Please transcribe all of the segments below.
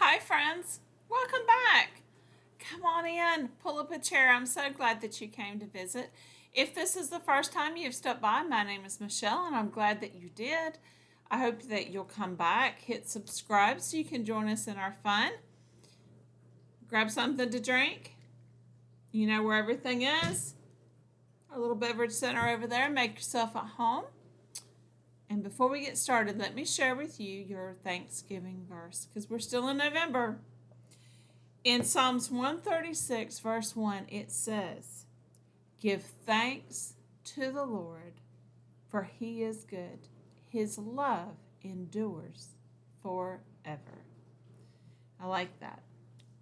Hi, friends. Welcome back. Come on in, pull up a chair. I'm so glad that you came to visit. If this is the first time you've stopped by, my name is Michelle, and I'm glad that you did. I hope that you'll come back, hit subscribe so you can join us in our fun. Grab something to drink. You know where everything is. Our little beverage center over there. Make yourself at home. And before we get started, let me share with you your Thanksgiving verse because we're still in November. In Psalms 136, verse 1, it says, "Give thanks to the Lord, for he is good. His love endures forever." I like that.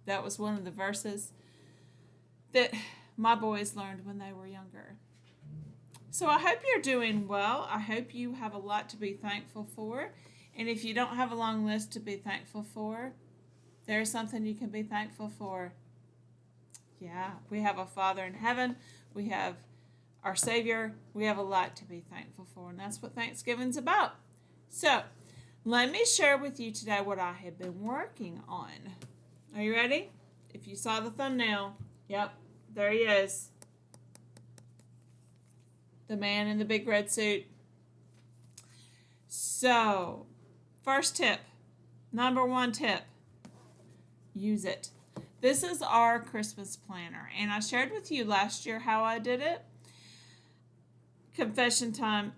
That was one of the verses that my boys learned when they were younger. So I hope you're doing well. I hope you have a lot to be thankful for. And if you don't have a long list to be thankful for, there's something you can be thankful for. Yeah, we have a Father in heaven. We have our Savior. We have a lot to be thankful for. And that's what Thanksgiving's about. So let me share with you today what I have been working on. Are you ready? If you saw the thumbnail, yep, there he is. The man in the big red suit. So, first tip, number one tip, use it. This is our Christmas planner, and I shared with you last year how I did it. Confession time,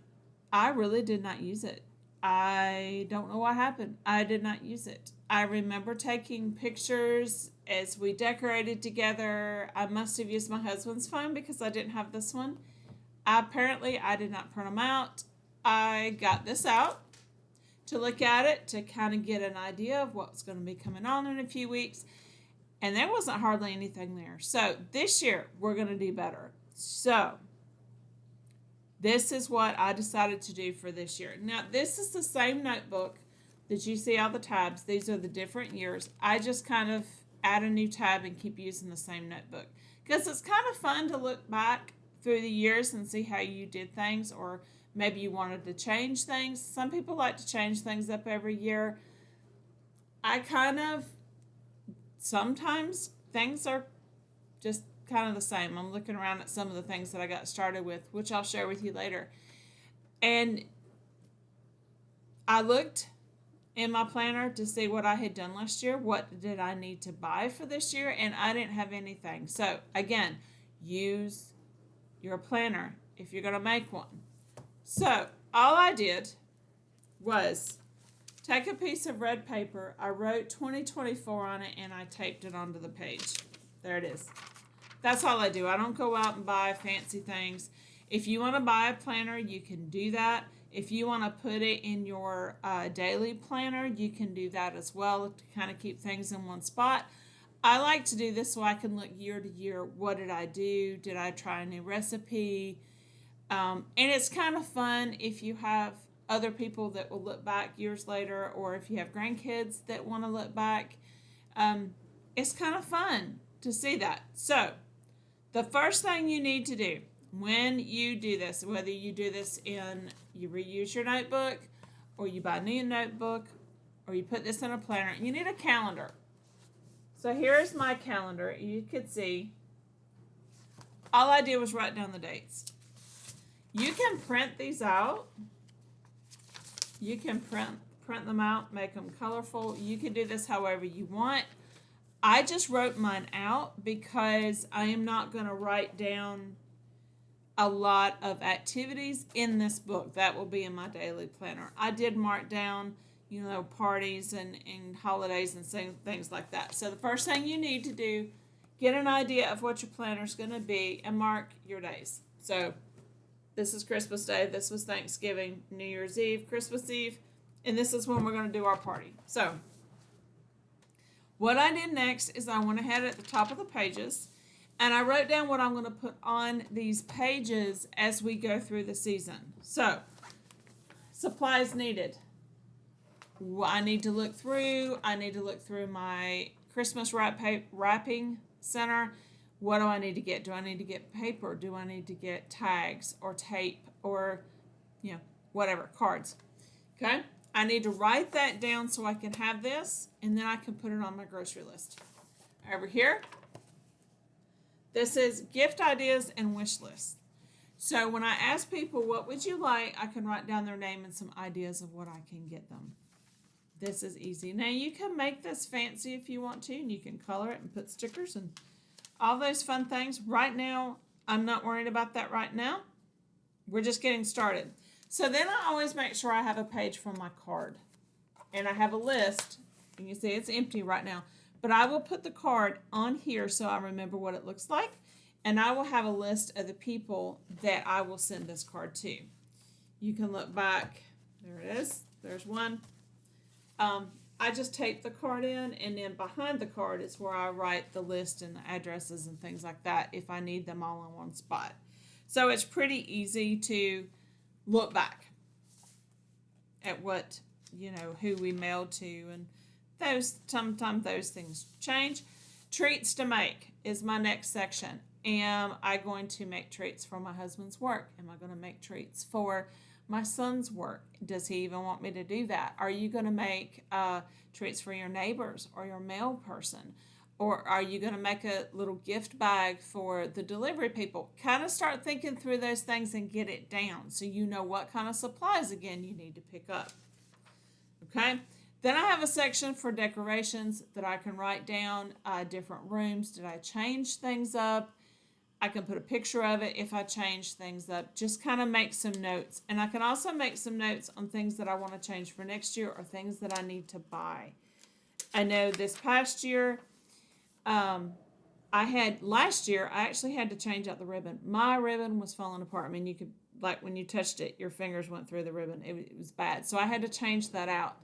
I really did not use it. I don't know what happened. I did not use it. I remember taking pictures as we decorated together. I must have used my husband's phone because I didn't have this one. Apparently, I did not print them out. I got this out to look at it to kind of get an idea of what's going to be coming on in a few weeks. And there wasn't hardly anything there. So this year, we're going to do better. So this is what I decided to do for this year. Now, this is the same notebook that you see all the tabs. These are the different years. I just kind of add a new tab and keep using the same notebook because it's kind of fun to look back through the years and see how you did things, or maybe you wanted to change things. Some people like to change things up every year. I kind of, sometimes things are just kind of the same. I'm looking around at some of the things that I got started with, which I'll share with you later. And I looked in my planner to see what I had done last year. What did I need to buy for this year? And I didn't have anything. So again, use your planner if you're going to make one. So all I did was take a piece of red paper. I wrote 2024 on it and I taped it onto the page. There it is. That's all I do. I don't go out and buy fancy things. If you want to buy a planner, you can do that. If you want to put it in your daily planner, you can do that as well to kind of keep things in one spot. I like to do this so I can look year to year. What did I do? Did I try a new recipe? And it's kind of fun if you have other people that will look back years later, or if you have grandkids that want to look back. It's kind of fun to see that. So the first thing you need to do when you do this, whether you do this in, you reuse your notebook, or you buy a new notebook, or you put this in a planner, you need a calendar. So here's my calendar. You could see all I did was write down the dates. You can print these out. You can print them out, make them colorful. You can do this however you want. I just wrote mine out because I am not going to write down a lot of activities in this book. That will be in my daily planner. I did mark down, parties and holidays and things like that. So the first thing you need to do, get an idea of what your planner is going to be and mark your days. So this is Christmas Day, this was Thanksgiving, New Year's Eve, Christmas Eve, and this is when we're going to do our party. So what I did next is I went ahead at the top of the pages and I wrote down what I'm going to put on these pages as we go through the season. So supplies needed. I need to look through my Christmas wrapping center. What do I need to get? Do I need to get paper? Do I need to get tags or tape or, whatever, cards? Okay. I need to write that down so I can have this, and then I can put it on my grocery list. Over here, this is gift ideas and wish lists. So when I ask people, what would you like, I can write down their name and some ideas of what I can get them. This is easy. Now you can make this fancy if you want to, and you can color it and put stickers and all those fun things. Right now, I'm not worried about that right now. We're just getting started. So then I always make sure I have a page for my card. And I have a list. And you see it's empty right now. But I will put the card on here so I remember what it looks like. And I will have a list of the people that I will send this card to. You can look back. There it is. There's one. I just tape the card in, and then behind the card is where I write the list and the addresses and things like that if I need them all in one spot. So it's pretty easy to look back at what, who we mailed to, and sometimes those things change. Treats to make is my next section. Am I going to make treats for my husband's work? Am I going to make treats for my son's work? Does he even want me to do that? Are you going to make treats for your neighbors or your mail person? Or are you going to make a little gift bag for the delivery people? Kind of start thinking through those things and get it down so you know what kind of supplies, again, you need to pick up. Okay? Then I have a section for decorations that I can write down different rooms. Did I change things up? I can put a picture of it if I change things up. Just kind of make some notes. And I can also make some notes on things that I want to change for next year or things that I need to buy. I know this past year, last year, I actually had to change out the ribbon. My ribbon was falling apart. I mean, you could, like when you touched it, your fingers went through the ribbon. It was bad. So I had to change that out.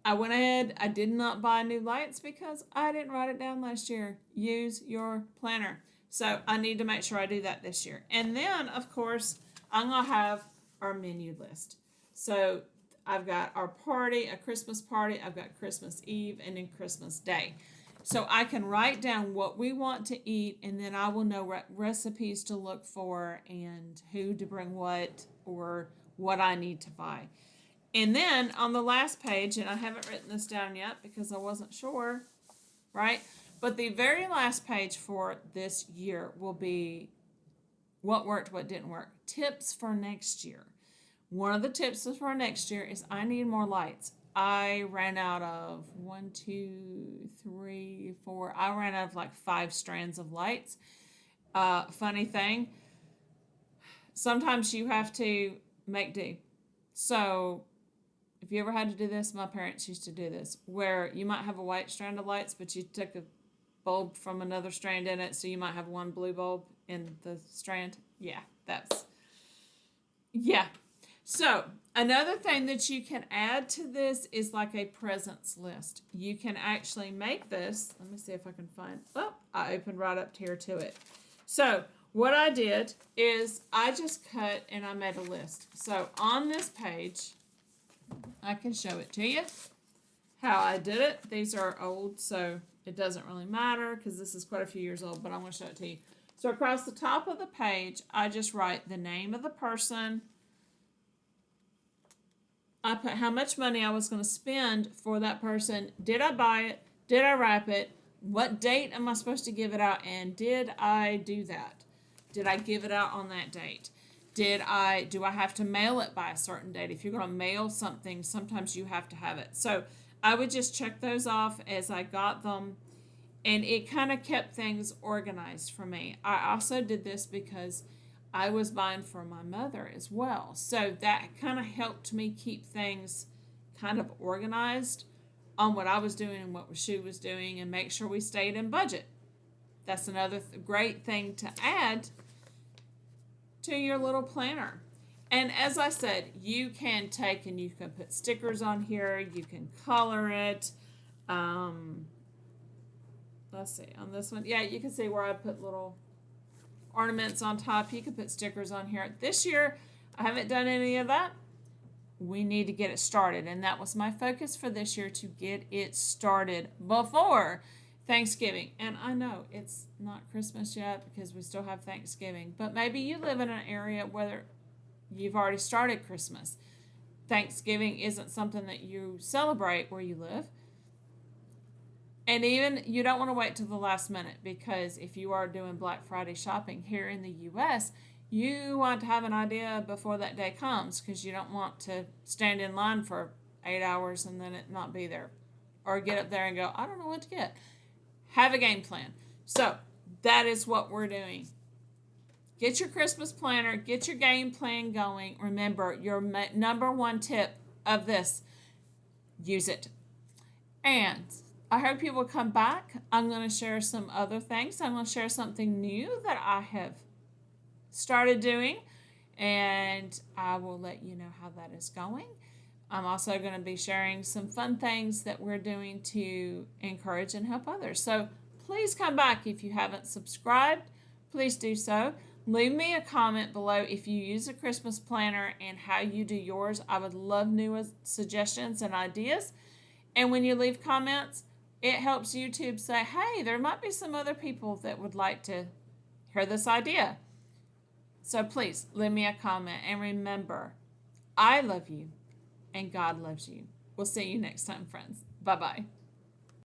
I went ahead, I did not buy new lights because I didn't write it down last year. Use your planner. So I need to make sure I do that this year. And then, of course, I'm going to have our menu list. So I've got our party, a Christmas party, I've got Christmas Eve, and then Christmas Day. So I can write down what we want to eat, and then I will know what recipes to look for and who to bring what or what I need to buy. And then on the last page, and I haven't written this down yet because I wasn't sure, right? But the very last page for this year will be what worked, what didn't work. Tips for next year. One of the tips for next year is I need more lights. I ran out of 1, 2, 3, 4. I ran out of like 5 strands of lights. Funny thing, sometimes you have to make do. So if you ever had to do this, my parents used to do this, where you might have a white strand of lights, but you took a bulb from another strand in it, so you might have one blue bulb in the strand. Yeah. So another thing that you can add to this is like a presents list. You can actually make this. Let me see if I can find. Oh, I opened right up here to it. So what I did is I just cut and I made a list. So on this page, I can show it to you how I did it. These are old, so it doesn't really matter because this is quite a few years old, but I'm going to show it to you. So across the top of the page, I just write the name of the person. I put how much money I was going to spend for that person. Did I buy it? Did I wrap it? What date am I supposed to give it out? And did I do that? Did I give it out on that date? Do I have to mail it by a certain date? If you're going to mail something, sometimes you have to have it. So I would just check those off as I got them, and it kind of kept things organized for me. I also did this because I was buying for my mother as well. So that kind of helped me keep things kind of organized on what I was doing and what she was doing and make sure we stayed in budget. That's another great thing to add to your little planner. And as I said, you can take and you can put stickers on here. You can color it. Let's see, on this one. Yeah, you can see where I put little ornaments on top. You can put stickers on here. This year, I haven't done any of that. We need to get it started. And that was my focus for this year, to get it started before Thanksgiving. And I know it's not Christmas yet because we still have Thanksgiving. But maybe you live in an area where you've already started Christmas. Thanksgiving isn't something that you celebrate where you live. And even you don't want to wait till the last minute, because if you are doing Black Friday shopping here in the US, you want to have an idea before that day comes, because you don't want to stand in line for 8 hours and then it not be there. Or get up there and go, I don't know what to get. Have a game plan. So that is what we're doing. Get your Christmas planner, get your game plan going. Remember, your number one tip of this, use it. And I hope you will come back. I'm going to share some other things. I'm going to share something new that I have started doing, and I will let you know how that is going. I'm also going to be sharing some fun things that we're doing to encourage and help others. So please come back. If you haven't subscribed, please do so. Leave me a comment below if you use a Christmas planner and how you do yours. I would love new suggestions and ideas. And when you leave comments, it helps YouTube say, hey, there might be some other people that would like to hear this idea. So please leave me a comment. And remember, I love you and God loves you. We'll see you next time, friends. Bye-bye.